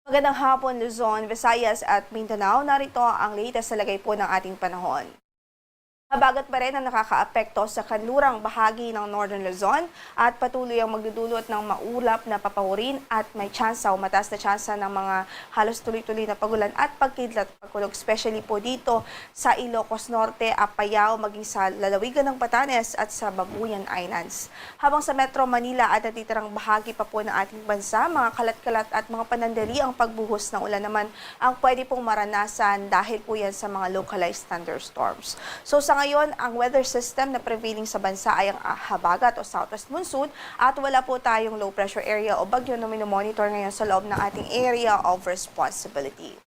Magandang hapon, Luzon, Visayas at Mindanao. Narito ang latest na lagay po ng ating panahon. Habagat pa rin ang nakakaapekto sa kanlurang bahagi ng Northern Luzon at patuloy ang magdudulot ng maulap na papahurin at may tsansa o mataas na tsansa ng mga halos tuloy-tuloy na pagulan at pagkidlat pagkulog, especially po dito sa Ilocos Norte, Apayao, maging sa lalawigan ng Batanes at sa Babuyan Islands. Habang sa Metro Manila at natitirang bahagi pa po ng ating bansa, mga kalat-kalat at mga panandali ang pagbuhos ng ulan naman ang pwede pong maranasan dahil po yan sa mga localized thunderstorms. So sa ngayon, ang weather system na prevailing sa bansa ay ang habagat o southwest monsoon at wala po tayong low pressure area o bagyo na minomonitor ngayon sa loob ng ating area of responsibility.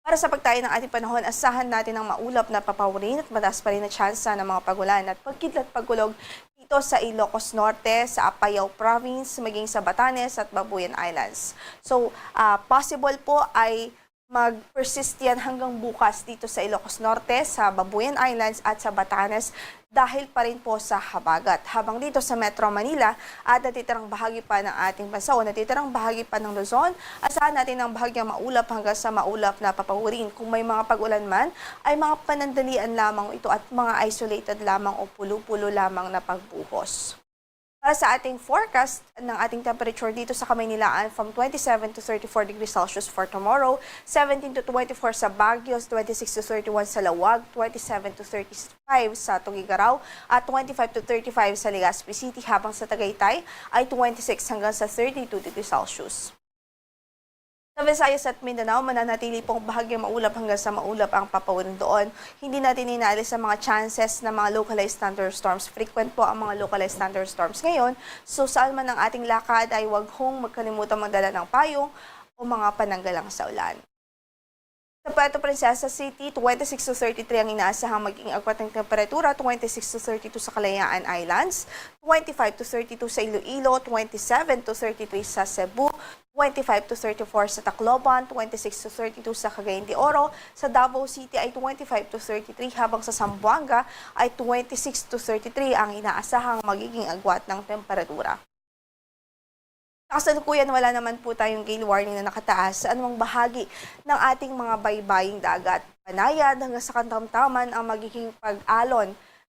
Para sa pagtayo ng ating panahon, asahan natin ang maulap na papahurin at mataas pa rin na tsansa ng mga pagulan at pagkidlat pagkulog dito sa Ilocos Norte, sa Apayao Province, maging sa Batanes at Babuyan Islands. So, possible po ay mag-persist yan hanggang bukas dito sa Ilocos Norte, sa Babuyan Islands at sa Batanes dahil pa rin po sa habagat. Habang dito sa Metro Manila at natitirang bahagi pa ng ating bansa o natitirang bahagi pa ng Luzon, asahan natin ang bahagyang maulap hanggang sa maulap na papahurin. Kung may mga pag-ulan man, ay mga panandalian lamang ito at mga isolated lamang o pulo-pulo lamang na pagbuhos. Para sa ating forecast ng ating temperature dito sa Kamaynilaan from 27 to 34 degrees Celsius for tomorrow, 17 to 24 sa Baguio, 26 to 31 sa Lawag, 27 to 35 sa Tuguegarao at 25 to 35 sa Legazpi City, habang sa Tagaytay ay 26 hanggang sa 32 degrees Celsius. Sa Visayas at Mindanao, mananatili pong bahagyang maulap hanggang sa maulap ang papahurin doon. Hindi natin inaalis ang mga chances na mga localized thunderstorms. Frequent po ang mga localized thunderstorms ngayon. So saan man ang ating lakad ay huwag hong magkalimutan magdala ng payong o mga pananggalang sa ulan. Sa Puerto Princesa City, 26 to 33 ang inaasahang maging agwat ng temperatura, 26 to 32 sa Kalayaan Islands, 25 to 32 sa Iloilo, 27 to 33 sa Cebu, 25 to 34 sa Tacloban, 26 to 32 sa Cagayan de Oro, sa Davao City ay 25 to 33, habang sa Zamboanga ay 26 to 33 ang inaasahang magiging agwat ng temperatura. Kasalukuyan, wala naman po tayong gale warning na nakataas sa anumang bahagi ng ating mga baybaying dagat. Panayad hanggang sa katamtaman ang magiging pag-alon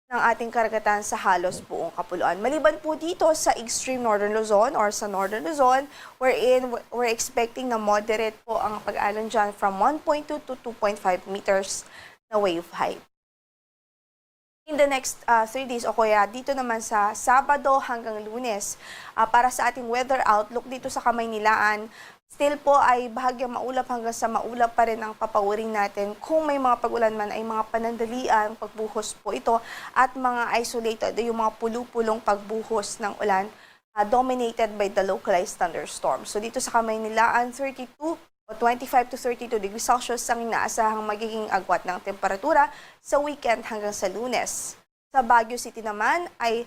ng ating karagatan sa halos buong kapuluan. Maliban po dito sa extreme Northern Luzon or sa Northern Luzon, wherein we're expecting na moderate po ang pag-alon dyan from 1.2 to 2.5 meters na wave height. In the next 3 days o kaya dito naman sa Sabado hanggang Lunes, para sa ating weather outlook dito sa Kamaynilaan, still po ay bahagyang maulap hanggang sa maulap pa rin ang papahurin natin. Kung may mga pag-ulan man ay mga panandalian, pagbuhos po ito at mga isolated, yung mga pulu-pulong pagbuhos ng ulan dominated by the localized thunderstorm. So dito sa Kamaynilaan, 32 o 25 to 32 degrees Celsius ang inaasahang magiging agwat ng temperatura sa weekend hanggang sa Lunes. Sa Baguio City naman ay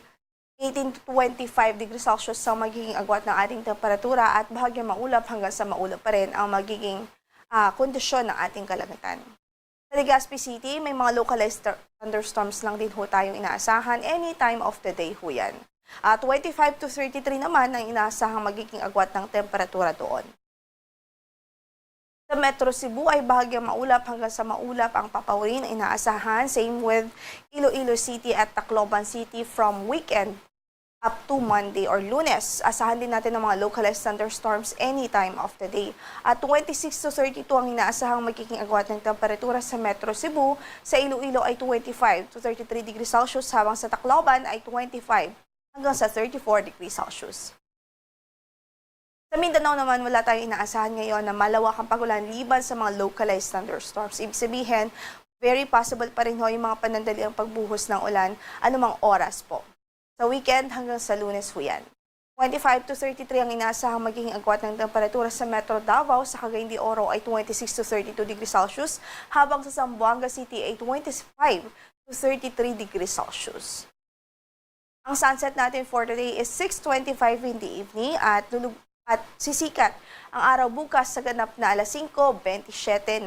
18 to 25 degrees Celsius ang magiging agwat ng ating temperatura at bahagyang maulap hanggang sa maulap pa rin ang magiging kondisyon ng ating kalagatan. Sa Legazpi City, may mga localized thunderstorms lang din ho tayong inaasahan any time of the day ho yan. 25 to 33 naman ang inaasahang magiging agwat ng temperatura doon. Sa Metro Cebu ay bahagyang maulap hanggang sa maulap ang papahurin na inaasahan. Same with Iloilo City at Tacloban City from weekend up to Monday or Lunes. Asahan din natin ang mga localized thunderstorms any time of the day. At 26 to 32 ang inaasahang magiging agwat ng temperatura sa Metro Cebu. Sa Iloilo ay 25 to 33 degrees Celsius, habang sa Tacloban ay 25 hanggang sa 34 degrees Celsius. Sa Mindanao naman, wala tayong inaasahan ngayon na malawakang pagulan liban sa mga localized thunderstorms. Ibig sabihin, very possible pa rin ho yung mga panandaliang pagbuhos ng ulan anumang oras po. Sa weekend hanggang sa Lunes ho yan. 25 to 33 ang inaasahang magiging agwat ng temperatura sa Metro Davao, sa Cagayan de Oro ay 26 to 32 degrees Celsius, habang sa Zamboanga City ay 25 to 33 degrees Celsius. Ang sunset natin for today is 6:25 in the evening at sisikat ang araw bukas sa ganap na alas 5:27.